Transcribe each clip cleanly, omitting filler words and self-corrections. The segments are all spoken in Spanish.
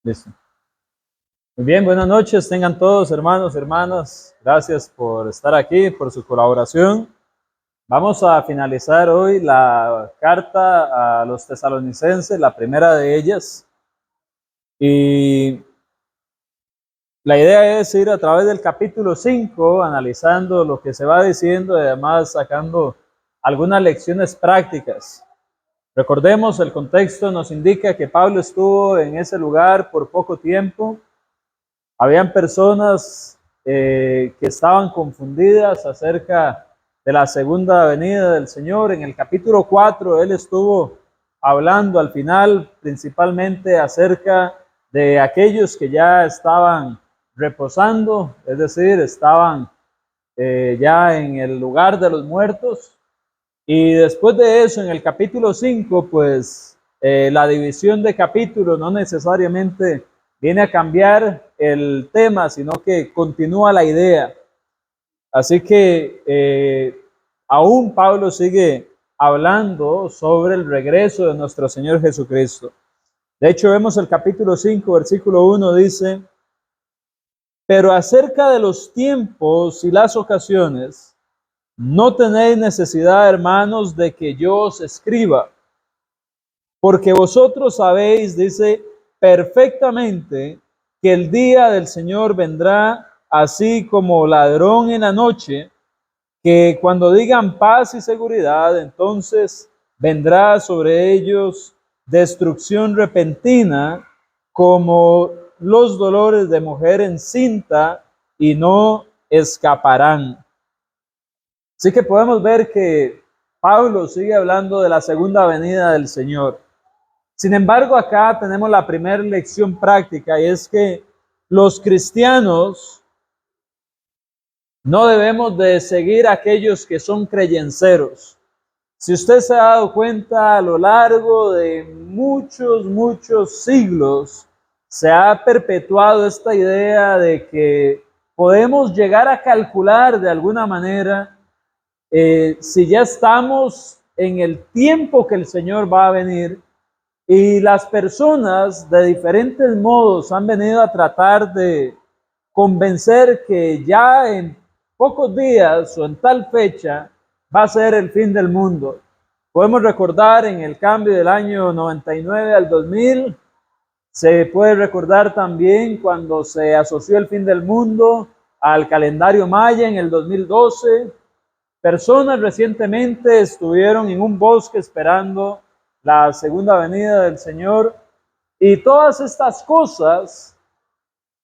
Listo. Muy bien, buenas noches, tengan todos hermanos, hermanas. Gracias por estar aquí, por su colaboración. Vamos a finalizar hoy la carta a los tesalonicenses, la primera de ellas. Y la idea es ir a través del capítulo 5, analizando lo que se va diciendo y además sacando algunas lecciones prácticas. Recordemos, el contexto nos indica que Pablo estuvo en ese lugar por poco tiempo. Habían personas que estaban confundidas acerca de la segunda venida del Señor. En el capítulo 4 él estuvo hablando al final principalmente acerca de aquellos que ya estaban reposando, es decir, estaban ya en el lugar de los muertos. Y después de eso, en el capítulo 5, pues la división de capítulos no necesariamente viene a cambiar el tema, sino que continúa la idea. Así que aún Pablo sigue hablando sobre el regreso de nuestro Señor Jesucristo. De hecho, vemos el capítulo 5, versículo 1, dice: pero acerca de los tiempos y las ocasiones, no tenéis necesidad, hermanos, de que yo os escriba, porque vosotros sabéis, dice, perfectamente que el día del Señor vendrá así como ladrón en la noche, que cuando digan paz y seguridad, entonces vendrá sobre ellos destrucción repentina, como los dolores de mujer encinta, y no escaparán. Así que podemos ver que Pablo sigue hablando de la segunda venida del Señor. Sin embargo, acá tenemos la primera lección práctica, y es que los cristianos no debemos de seguir a aquellos que son creyenceros. Si usted se ha dado cuenta, a lo largo de muchos siglos se ha perpetuado esta idea de que podemos llegar a calcular de alguna manera si ya estamos en el tiempo que el Señor va a venir. Y las personas de diferentes modos han venido a tratar de convencer que ya en pocos días o en tal fecha va a ser el fin del mundo. Podemos recordar en el cambio del año 99 al 2000, se puede recordar también cuando se asoció el fin del mundo al calendario maya en el 2012. Personas recientemente estuvieron en un bosque esperando la segunda venida del Señor, y todas estas cosas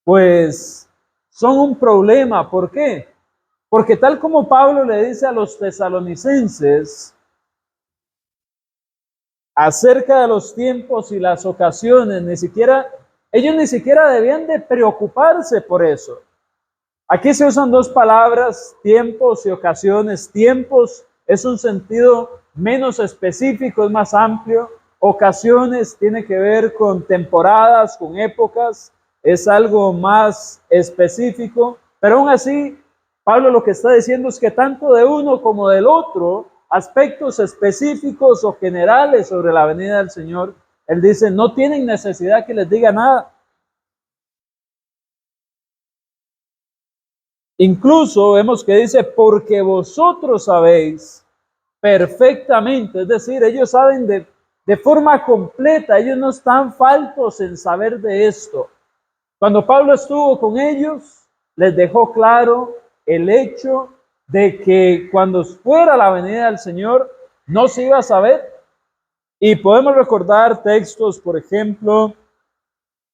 pues son un problema. ¿Por qué? Porque tal como Pablo le dice a los tesalonicenses acerca de los tiempos y las ocasiones, ellos ni siquiera debían de preocuparse por eso. Aquí se usan dos palabras, tiempos y ocasiones. Tiempos es un sentido menos específico, es más amplio. Ocasiones tiene que ver con temporadas, con épocas, es algo más específico. Pero aún así, Pablo lo que está diciendo es que tanto de uno como del otro, aspectos específicos o generales sobre la venida del Señor, él dice, no tienen necesidad que les diga nada. Incluso vemos que dice, porque vosotros sabéis perfectamente, es decir, ellos saben de forma completa, ellos no están faltos en saber de esto. Cuando Pablo estuvo con ellos, les dejó claro el hecho de que cuando fuera la venida del Señor, no se iba a saber. Y podemos recordar textos, por ejemplo,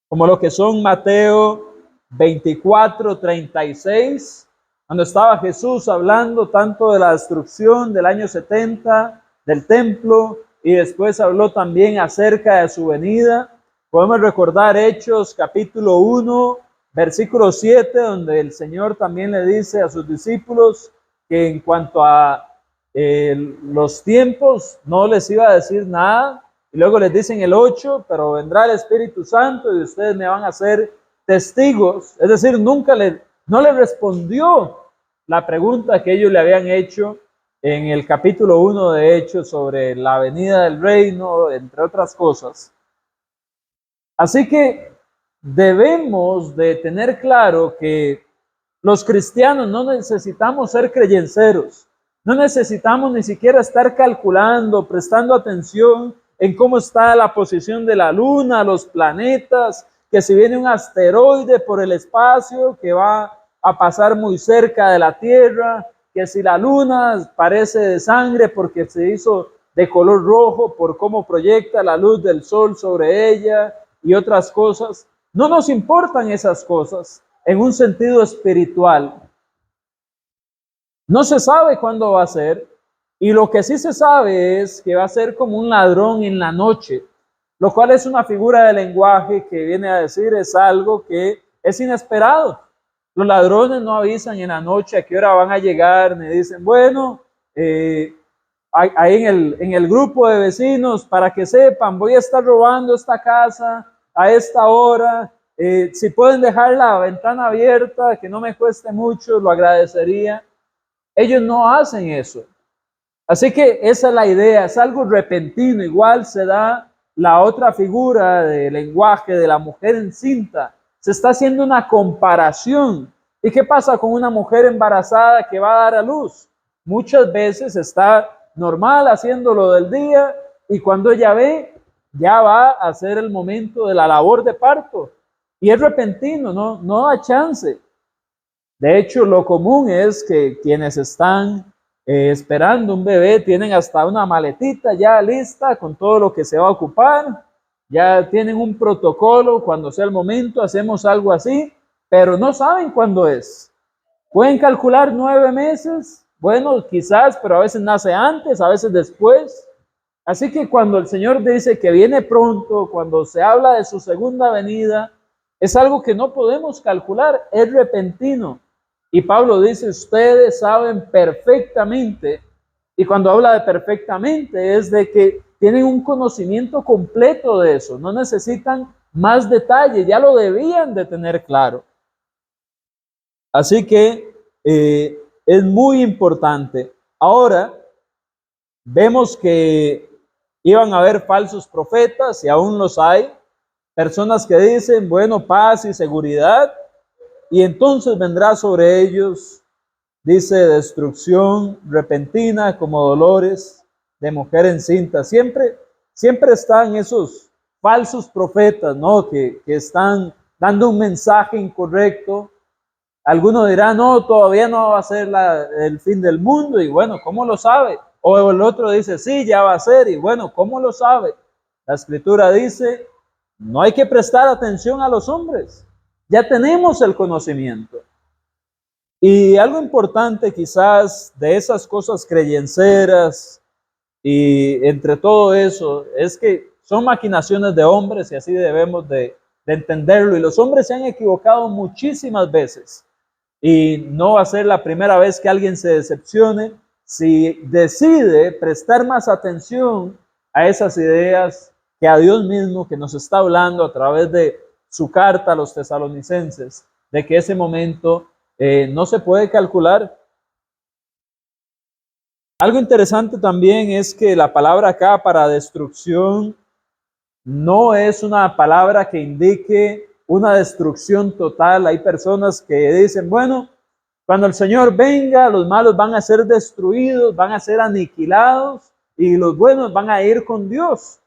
como lo que son Mateo 24:36, cuando estaba Jesús hablando tanto de la destrucción del año 70 del templo, y después habló también acerca de su venida. Podemos recordar Hechos capítulo 1, versículo 7, donde el Señor también le dice a sus discípulos que en cuanto a los tiempos no les iba a decir nada. Y luego les dicen el 8, pero vendrá el Espíritu Santo y ustedes me van a ser testigos. Es decir, no le respondió la pregunta que ellos le habían hecho en el capítulo 1 de Hechos sobre la venida del reino, entre otras cosas. Así que debemos de tener claro que los cristianos no necesitamos ser creyenceros, no necesitamos ni siquiera estar calculando, prestando atención en cómo está la posición de la luna, los planetas, que si viene un asteroide por el espacio que va a pasar muy cerca de la Tierra, que si la luna parece de sangre porque se hizo de color rojo por cómo proyecta la luz del sol sobre ella y otras cosas. No nos importan esas cosas en un sentido espiritual. No se sabe cuándo va a ser, y lo que sí se sabe es que va a ser como un ladrón en la noche, lo cual es una figura de lenguaje que viene a decir es algo que es inesperado. Los ladrones no avisan en la noche a qué hora van a llegar, ni dicen, bueno, ahí en el grupo de vecinos, para que sepan, voy a estar robando esta casa a esta hora, si pueden dejar la ventana abierta, que no me cueste mucho, lo agradecería. Ellos no hacen eso. Así que esa es la idea, es algo repentino. Igual se da la otra figura del lenguaje de la mujer encinta. Se está haciendo una comparación. ¿Y qué pasa con una mujer embarazada que va a dar a luz? Muchas veces está normal haciéndolo del día y cuando ella ve, ya va a ser el momento de la labor de parto. Y es repentino, no da chance. De hecho, lo común es que quienes están esperando un bebé tienen hasta una maletita ya lista con todo lo que se va a ocupar, ya tienen un protocolo, cuando sea el momento hacemos algo así, pero no saben cuándo es. Pueden calcular 9 meses, bueno, quizás, pero a veces nace antes, a veces después. Así que cuando el Señor dice que viene pronto, cuando se habla de su segunda venida, es algo que no podemos calcular, es repentino. Y Pablo dice, ustedes saben perfectamente, y cuando habla de perfectamente es de que tienen un conocimiento completo de eso, no necesitan más detalle, ya lo debían de tener claro. Así que es muy importante. Ahora, vemos que iban a haber falsos profetas y aún los hay, personas que dicen, bueno, paz y seguridad, y entonces vendrá sobre ellos, dice, destrucción repentina como dolores de mujer encinta. Siempre están esos falsos profetas, ¿no? Que están dando un mensaje incorrecto. Algunos dirán, no, todavía no va a ser el fin del mundo, y bueno, ¿cómo lo sabe? O el otro dice, sí, ya va a ser, y bueno, ¿cómo lo sabe? La escritura dice, no hay que prestar atención a los hombres, ya tenemos el conocimiento. Y algo importante quizás de esas cosas creyenceras y entre todo eso es que son maquinaciones de hombres y así debemos de entenderlo. Y los hombres se han equivocado muchísimas veces y no va a ser la primera vez que alguien se decepcione si decide prestar más atención a esas ideas que a Dios mismo, que nos está hablando a través de su carta a los tesalonicenses, de que ese momento no se puede calcular. Algo interesante también es que la palabra acá para destrucción no es una palabra que indique una destrucción total. Hay personas que dicen, bueno, cuando el Señor venga, los malos van a ser destruidos, van a ser aniquilados y los buenos van a ir con Dios.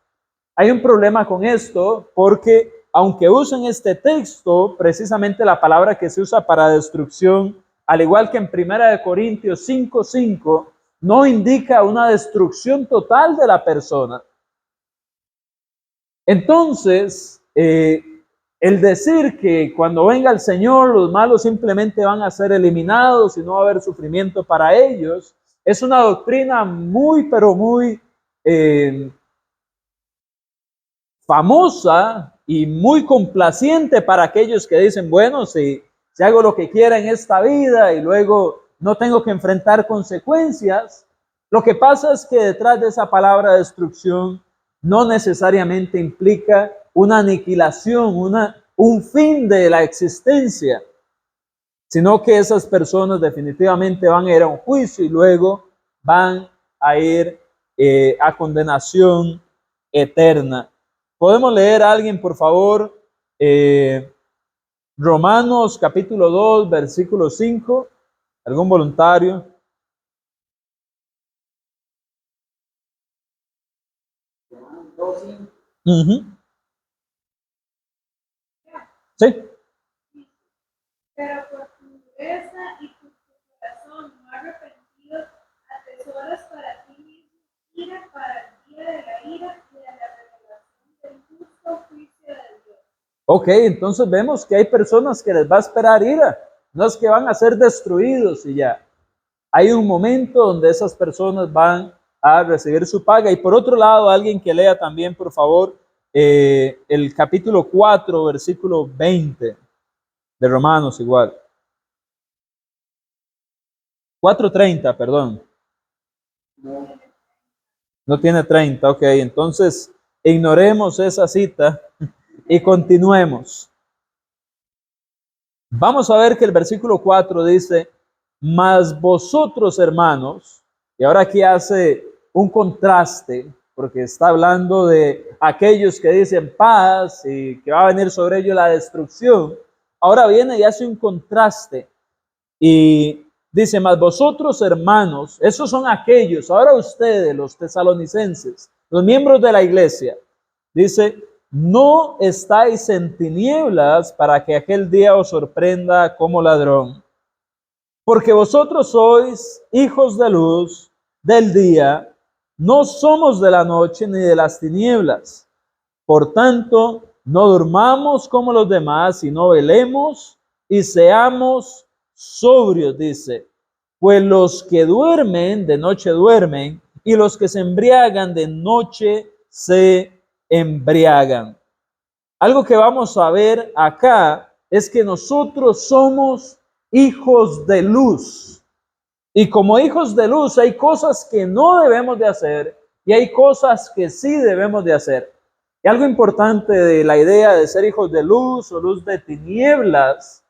Hay un problema con esto porque aunque usen este texto, precisamente la palabra que se usa para destrucción, al igual que en 1 Corintios 5:5, no indica una destrucción total de la persona. Entonces, el decir que cuando venga el Señor los malos simplemente van a ser eliminados y no va a haber sufrimiento para ellos, es una doctrina muy, pero muy famosa y muy complaciente para aquellos que dicen, bueno, si hago lo que quiera en esta vida y luego no tengo que enfrentar consecuencias. Lo que pasa es que detrás de esa palabra destrucción no necesariamente implica una aniquilación, un fin de la existencia, sino que esas personas definitivamente van a ir a un juicio y luego van a ir a condenación eterna. ¿Podemos leer a alguien, por favor, Romanos capítulo 2, versículo 5. ¿Algún voluntario? Uh-huh. Sí. Pero por tu dureza y por tu corazón no arrepentido, atesoras para ti mismo ira para el día de la ira y de la revelación del justo juicio de Dios. Ok, entonces vemos que hay personas que les va a esperar ira, no es que van a ser destruidos y ya. Hay un momento donde esas personas van a recibir su paga. Y por otro lado, alguien que lea también, por favor, el capítulo 4, versículo 20 de Romanos igual. 4:30, perdón. No tiene 30, ok. Entonces, ignoremos esa cita y continuemos. Vamos a ver que el versículo 4 dice, mas vosotros, hermanos, y ahora aquí hace un contraste, porque está hablando de aquellos que dicen paz y que va a venir sobre ellos la destrucción. Ahora viene y hace un contraste y dice, mas vosotros, hermanos, esos son aquellos, ahora ustedes, los tesalonicenses, los miembros de la iglesia, dice, no estáis en tinieblas para que aquel día os sorprenda como ladrón, porque vosotros sois hijos de luz del día, no somos de la noche ni de las tinieblas. Por tanto, no durmamos como los demás, sino velemos y seamos sobrios, dice. Pues los que duermen, de noche duermen, y los que se embriagan, de noche se embriagan. Algo que vamos a ver acá es que nosotros somos hijos de luz. Y como hijos de luz hay cosas que no debemos de hacer y hay cosas que sí debemos de hacer. Y algo importante de la idea de ser hijos de luz o luz de tinieblas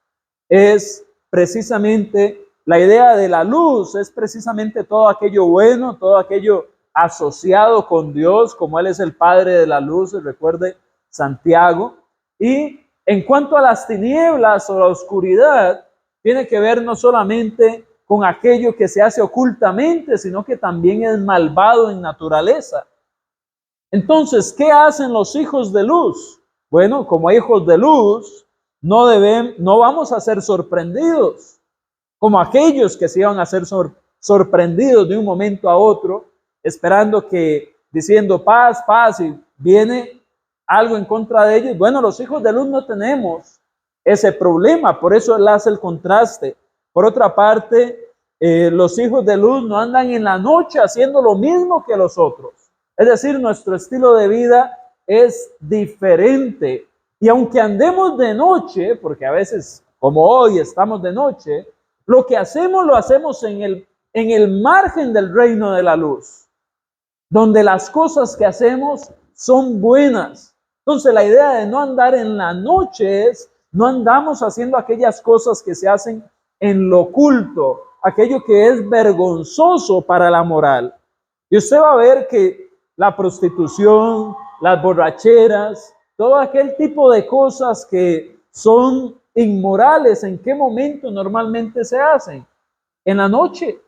es precisamente la idea de la luz, es precisamente todo aquello bueno, todo aquello asociado con Dios, como Él es el Padre de la luz, recuerde Santiago. Y en cuanto a las tinieblas o la oscuridad, tiene que ver no solamente con aquello que se hace ocultamente, sino que también es malvado en naturaleza. Entonces, ¿qué hacen los hijos de luz? Bueno, como hijos de luz, no vamos a ser sorprendidos, como aquellos que se iban a ser sorprendidos de un momento a otro, esperando que, diciendo paz, paz, y viene algo en contra de ellos. Bueno, los hijos de luz no tenemos ese problema, por eso él hace el contraste. Por otra parte, los hijos de luz no andan en la noche haciendo lo mismo que los otros. Es decir, nuestro estilo de vida es diferente. Y aunque andemos de noche, porque a veces, como hoy, estamos de noche, lo que hacemos lo hacemos en el margen del reino de la luz, donde las cosas que hacemos son buenas. Entonces la idea de no andar en la noche es, no andamos haciendo aquellas cosas que se hacen en lo oculto, aquello que es vergonzoso para la moral. Y usted va a ver que la prostitución, las borracheras, todo aquel tipo de cosas que son inmorales, ¿en qué momento normalmente se hacen? En la noche.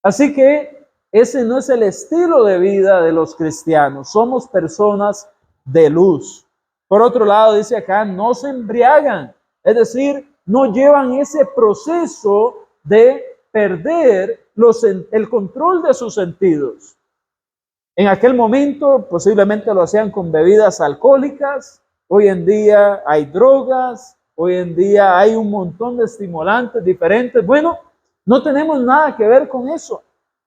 Así que ese no es el estilo de vida de los cristianos. Somos personas de luz. Por otro lado, dice acá, no se embriagan. Es decir, no llevan ese proceso de perder el control de sus sentidos. En aquel momento posiblemente lo hacían con bebidas alcohólicas. Hoy en día hay drogas. Hoy en día hay un montón de estimulantes diferentes. Bueno, no tenemos nada que ver con eso.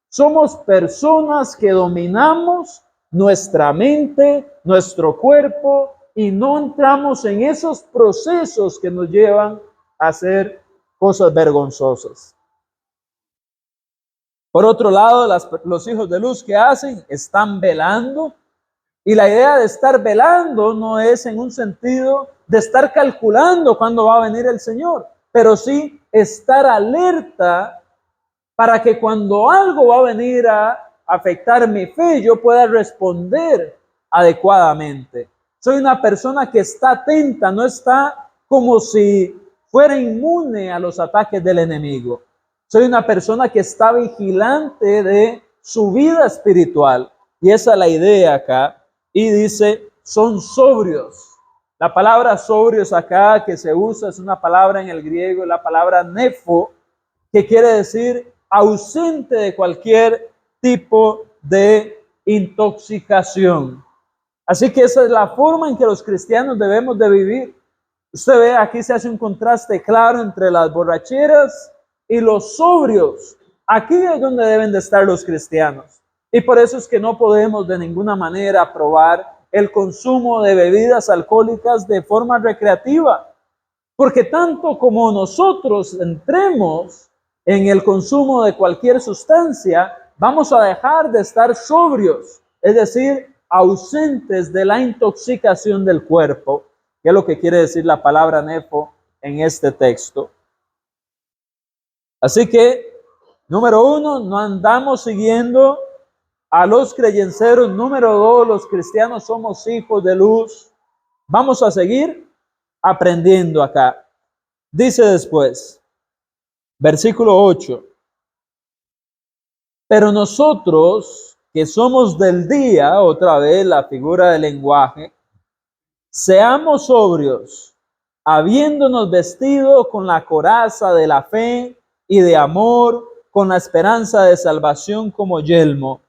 Somos personas que dominamos nuestra mente, nuestro cuerpo y no entramos en esos procesos que nos llevan a hacer cosas vergonzosas. Por otro lado, los hijos de luz, ¿qué hacen? Están velando. Y la idea de estar velando no es en un sentido de estar calculando cuándo va a venir el Señor, pero sí estar alerta para que cuando algo va a venir a afectar mi fe, yo pueda responder adecuadamente. Soy una persona que está atenta, no está como si fuera inmune a los ataques del enemigo. Soy una persona que está vigilante de su vida espiritual. Y esa es la idea acá. Y dice, son sobrios. La palabra sobrios acá que se usa es una palabra en el griego, la palabra nefo, que quiere decir ausente de cualquier tipo de intoxicación. Así que esa es la forma en que los cristianos debemos de vivir. Usted ve, aquí se hace un contraste claro entre las borracheras y los sobrios. Aquí es donde deben de estar los cristianos. Y por eso es que no podemos de ninguna manera aprobar el consumo de bebidas alcohólicas de forma recreativa. Porque tanto como nosotros entremos en el consumo de cualquier sustancia, vamos a dejar de estar sobrios, es decir, ausentes de la intoxicación del cuerpo, que es lo que quiere decir la palabra nefo en este texto. Así que, número 1, no andamos siguiendo a los creyenceros. Número 2, los cristianos somos hijos de luz. Vamos a seguir aprendiendo acá. Dice después, versículo 8, pero nosotros que somos del día, otra vez la figura del lenguaje, seamos sobrios, habiéndonos vestido con la coraza de la fe y de amor, con la esperanza de salvación como yelmo,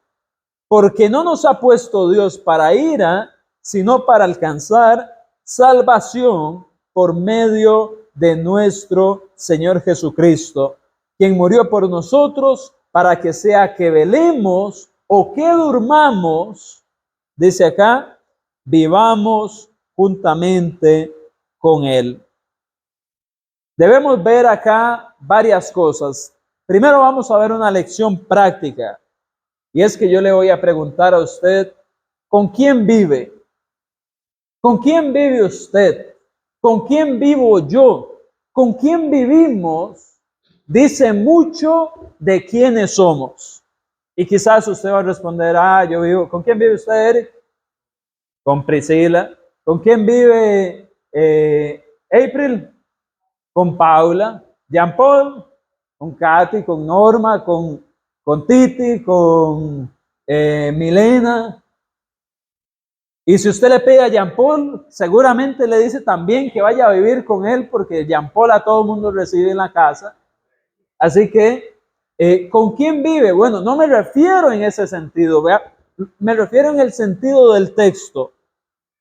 porque no nos ha puesto Dios para ira, sino para alcanzar salvación por medio de nuestro Señor Jesucristo, quien murió por nosotros para que sea que velemos o que durmamos, dice acá, vivamos juntamente con Él. Debemos ver acá varias cosas. Primero vamos a ver una lección práctica. Y es que yo le voy a preguntar a usted, ¿con quién vive? ¿Con quién vive usted? ¿Con quién vivo yo? ¿Con quién vivimos? Dice mucho de quiénes somos. Y quizás usted va a responder, yo vivo. ¿Con quién vive usted, Eric? Con Priscila. ¿Con quién vive April? Con Paula. Jean Paul. Con Katy, con Norma, con Titi, con Milena. Y si usted le pide a Jean Paul, seguramente le dice también que vaya a vivir con él, porque Jean Paul a todo el mundo recibe en la casa. Así que, ¿con quién vive? Bueno, no me refiero en ese sentido, ¿vea? Me refiero en el sentido del texto.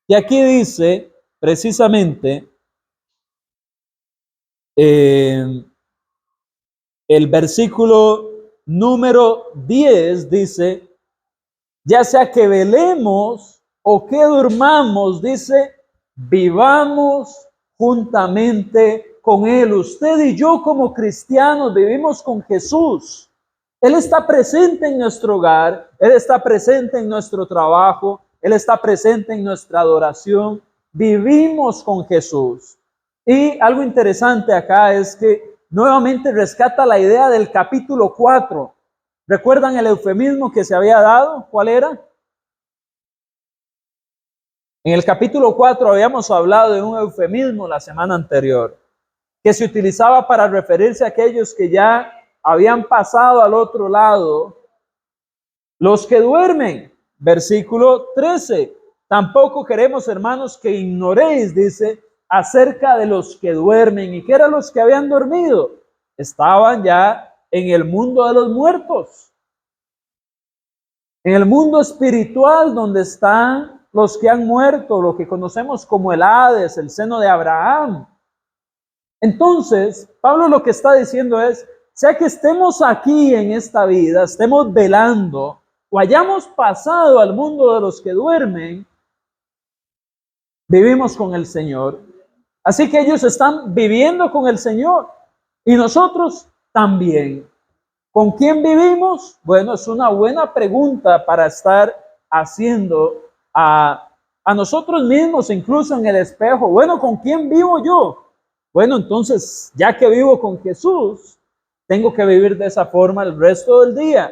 Y aquí dice, precisamente, el versículo número 10 dice, ya sea que velemos o que durmamos, dice, vivamos juntamente con Él. Usted y yo como cristianos vivimos con Jesús. Él está presente en nuestro hogar, Él está presente en nuestro trabajo, Él está presente en nuestra adoración. Vivimos con Jesús. Y algo interesante acá es que nuevamente rescata la idea del capítulo 4. ¿Recuerdan el eufemismo que se había dado? ¿Cuál era? En el capítulo 4 habíamos hablado de un eufemismo la semana anterior, que se utilizaba para referirse a aquellos que ya habían pasado al otro lado, los que duermen. Versículo 13. Tampoco queremos, hermanos, que ignoréis, dice, acerca de los que duermen. ¿Y qué eran los que habían dormido? Estaban ya en el mundo de los muertos. En el mundo espiritual donde están los que han muerto, lo que conocemos como el Hades, el seno de Abraham. Entonces, Pablo lo que está diciendo es, sea que estemos aquí en esta vida, estemos velando, o hayamos pasado al mundo de los que duermen, vivimos con el Señor. Así que ellos están viviendo con el Señor y nosotros también. ¿Con quién vivimos? Bueno, es una buena pregunta para estar haciendo a nosotros mismos, incluso en el espejo. Bueno, ¿con quién vivo yo? Bueno, entonces, ya que vivo con Jesús, tengo que vivir de esa forma el resto del día.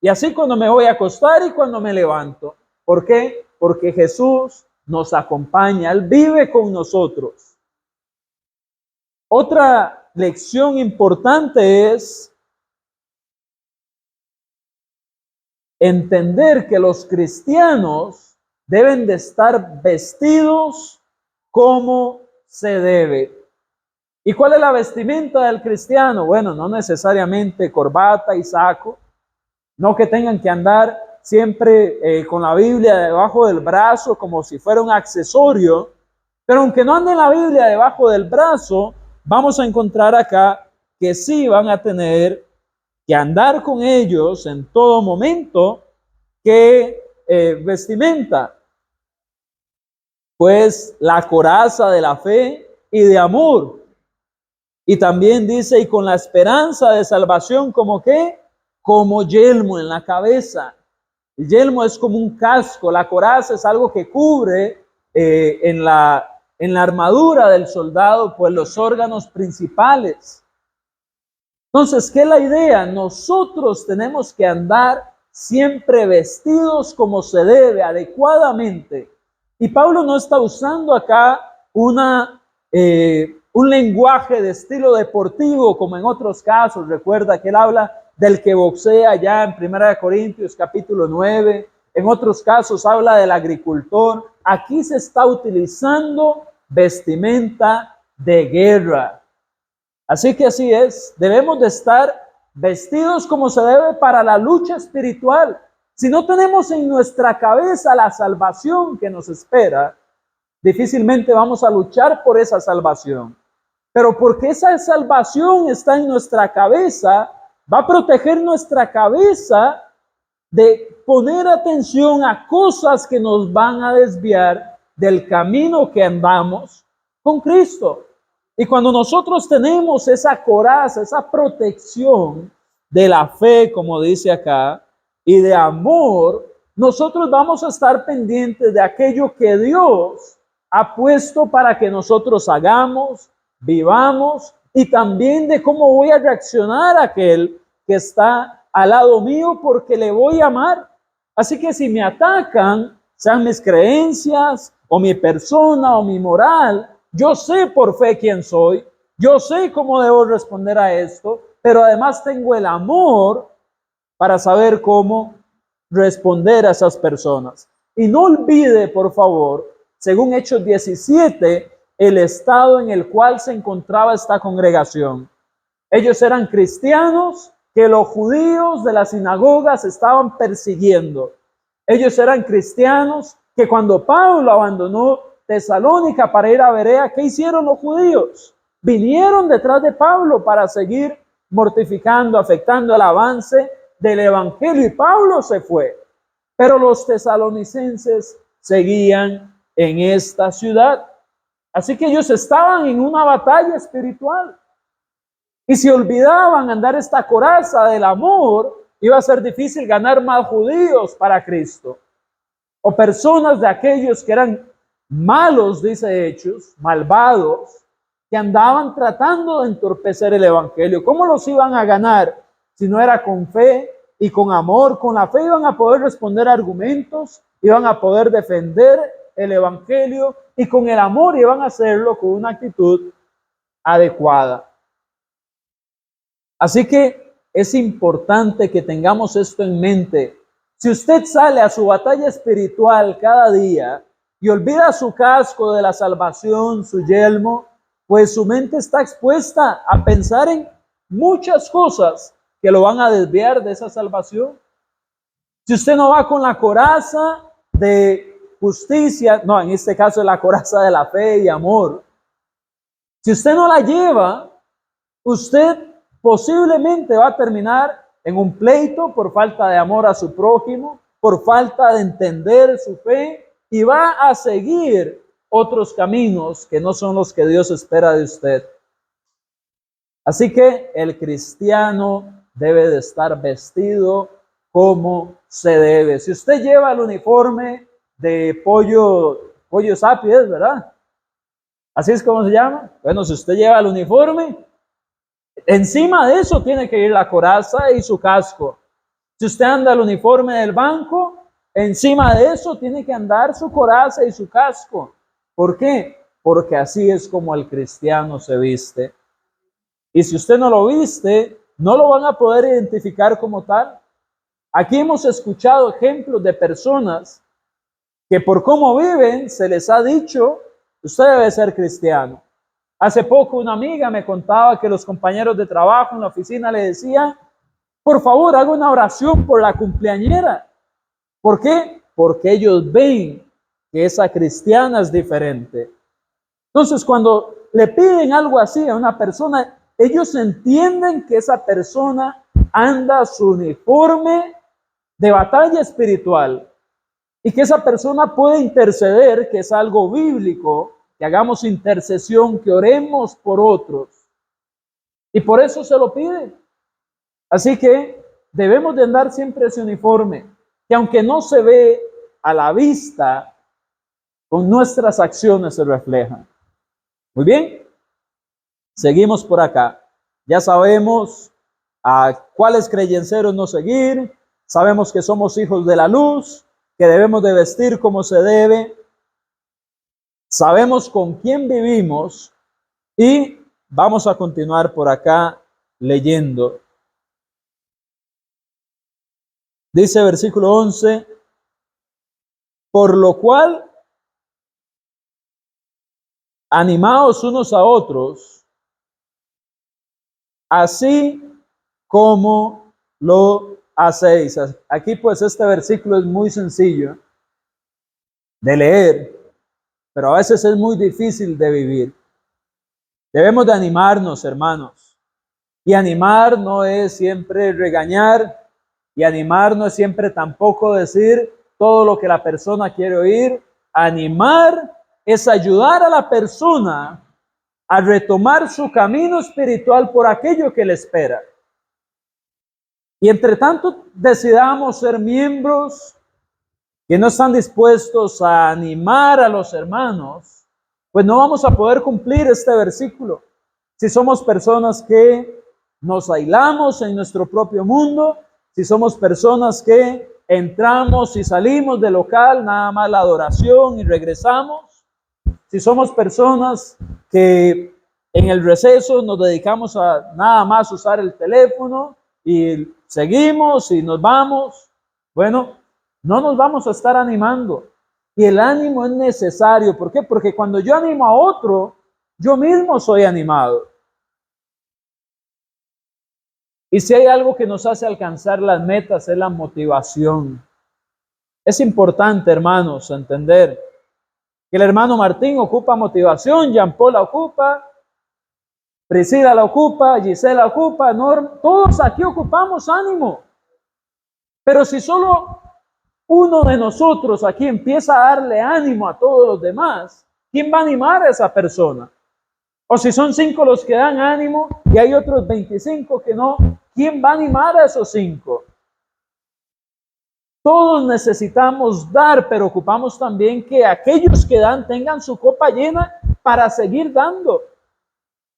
Y así cuando me voy a acostar y cuando me levanto. ¿Por qué? Porque Jesús nos acompaña, Él vive con nosotros. Otra lección importante es entender que los cristianos deben de estar vestidos como se debe. ¿Y cuál es la vestimenta del cristiano? Bueno, no necesariamente corbata y saco, no que tengan que andar siempre con la Biblia debajo del brazo como si fuera un accesorio, pero aunque no anden la Biblia debajo del brazo, vamos a encontrar acá que sí van a tener que andar con ellos en todo momento. ¿Qué vestimenta? Pues la coraza de la fe y de amor. Y también dice, y con la esperanza de salvación, ¿como qué? Como yelmo en la cabeza. El yelmo es como un casco, la coraza es algo que cubre en la armadura del soldado, pues los órganos principales. Entonces, ¿qué es la idea? Nosotros tenemos que andar siempre vestidos como se debe, adecuadamente. Y Pablo no está usando acá un lenguaje de estilo deportivo como en otros casos. Recuerda que él habla del que boxea ya en 1 Corintios capítulo 9. En otros casos habla del agricultor. Aquí se está utilizando vestimenta de guerra. Así que así es, debemos de estar vestidos como se debe para la lucha espiritual. Si no tenemos en nuestra cabeza la salvación que nos espera, difícilmente vamos a luchar por esa salvación. Pero porque esa salvación está en nuestra cabeza, va a proteger nuestra cabeza de poner atención a cosas que nos van a desviar del camino que andamos con Cristo. Y cuando nosotros tenemos esa coraza, esa protección de la fe, como dice acá, y de amor, nosotros vamos a estar pendientes de aquello que Dios ha puesto para que nosotros hagamos, vivamos, y también de cómo voy a reaccionar a aquel que está al lado mío, porque le voy a amar. Así que si me atacan, sean mis creencias, o mi persona, o mi moral, yo sé por fe quién soy, yo sé cómo debo responder a esto, pero además tengo el amor para saber cómo responder a esas personas. Y no olvide, por favor, según Hechos 17, el estado en el cual se encontraba esta congregación. Ellos eran cristianos que los judíos de las sinagogas estaban persiguiendo. Ellos eran cristianos que cuando Pablo abandonó Tesalónica para ir a Berea, ¿qué hicieron los judíos? Vinieron detrás de Pablo para seguir mortificando, afectando el avance del evangelio, y Pablo se fue. Pero los tesalonicenses seguían en esta ciudad. Así que ellos estaban en una batalla espiritual. Y si olvidaban andar esta coraza del amor, iba a ser difícil ganar más judíos para Cristo. O personas de aquellos que eran malos, dice Hechos, malvados, que andaban tratando de entorpecer el evangelio. ¿Cómo los iban a ganar si no era con fe y con amor? Con la fe iban a poder responder argumentos, iban a poder defender el evangelio, y con el amor iban a hacerlo con una actitud adecuada. Así que es importante que tengamos esto en mente. Si usted sale a su batalla espiritual cada día y olvida su casco de la salvación, su yelmo, pues su mente está expuesta a pensar en muchas cosas que lo van a desviar de esa salvación. Si usted no va con la coraza de justicia, no, en este caso es la coraza de la fe y amor. Si usted no la lleva, usted posiblemente va a terminar en un pleito por falta de amor a su prójimo, por falta de entender su fe, y va a seguir otros caminos que no son los que Dios espera de usted. Así que el cristiano debe de estar vestido como se debe. Si usted lleva el uniforme de pollo sapiens, ¿verdad? Así es como se llama. Bueno, si usted lleva el uniforme, encima de eso tiene que ir la coraza y su casco. Si usted anda el uniforme del banco, encima de eso tiene que andar su coraza y su casco. ¿Por qué? Porque así es como el cristiano se viste. Y si usted no lo viste, no lo van a poder identificar como tal. Aquí hemos escuchado ejemplos de personas que por cómo viven se les ha dicho, usted debe ser cristiano. Hace poco una amiga me contaba que los compañeros de trabajo en la oficina le decían, por favor, haga una oración por la cumpleañera. ¿Por qué? Porque ellos ven que esa cristiana es diferente. Entonces, cuando le piden algo así a una persona, ellos entienden que esa persona anda su uniforme de batalla espiritual y que esa persona puede interceder, que es algo bíblico, que hagamos intercesión, que oremos por otros. Y por eso se lo piden. Así que debemos de andar siempre ese uniforme, que aunque no se ve a la vista, con nuestras acciones se reflejan. Muy bien, seguimos por acá. Ya sabemos a cuáles creyenceros no seguir, sabemos que somos hijos de la luz, que debemos de vestir como se debe, sabemos con quién vivimos y vamos a continuar por acá leyendo. Dice versículo 11, por lo cual, animaos unos a otros, así como lo hacéis. Aquí pues este versículo es muy sencillo de leer, pero a veces es muy difícil de vivir. Debemos de animarnos, hermanos. Y animar no es siempre regañar, y animar no es siempre tampoco decir todo lo que la persona quiere oír. Animar es ayudar a la persona a retomar su camino espiritual por aquello que le espera. Y entre tanto decidamos ser miembros que no están dispuestos a animar a los hermanos, pues no vamos a poder cumplir este versículo. Si somos personas que nos aislamos en nuestro propio mundo, si somos personas que entramos y salimos del local, nada más la adoración y regresamos, si somos personas que en el receso nos dedicamos a nada más usar el teléfono y seguimos y nos vamos, bueno, no nos vamos a estar animando. Y el ánimo es necesario. ¿Por qué? Porque cuando yo animo a otro, yo mismo soy animado. Y si hay algo que nos hace alcanzar las metas es la motivación. Es importante, hermanos, entender que el hermano Martín ocupa motivación, Jean Paul la ocupa, Priscila la ocupa, Gisela la ocupa, Norm, todos aquí ocupamos ánimo. Pero si solo uno de nosotros aquí empieza a darle ánimo a todos los demás, ¿quién va a animar a esa persona? O si son 5 los que dan ánimo y hay otros 25 que no, ¿quién va a animar a esos 5? Todos necesitamos dar, pero ocupamos también que aquellos que dan tengan su copa llena para seguir dando.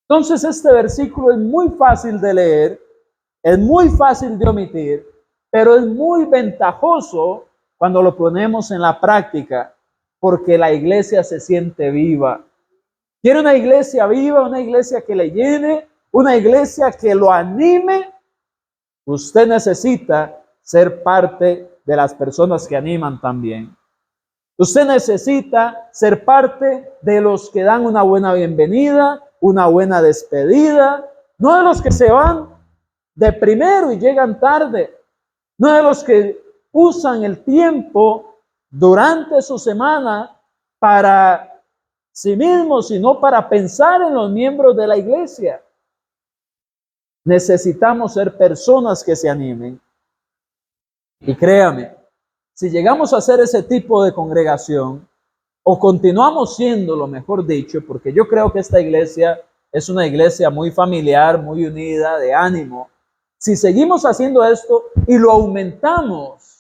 Entonces este versículo es muy fácil de leer, es muy fácil de omitir, pero es muy ventajoso cuando lo ponemos en la práctica, porque la iglesia se siente viva. ¿Quiere una iglesia viva, una iglesia que le llene, una iglesia que lo anime? Usted necesita ser parte de las personas que animan también. Usted necesita ser parte de los que dan una buena bienvenida, una buena despedida, no de los que se van de primero y llegan tarde, no de los que usan el tiempo durante su semana para sí mismos, sino para pensar en los miembros de la iglesia. Necesitamos ser personas que se animen. Y créame, si llegamos a ser ese tipo de congregación, o continuamos siendo, lo mejor dicho, porque yo creo que esta iglesia es una iglesia muy familiar, muy unida, de ánimo. Si seguimos haciendo esto y lo aumentamos,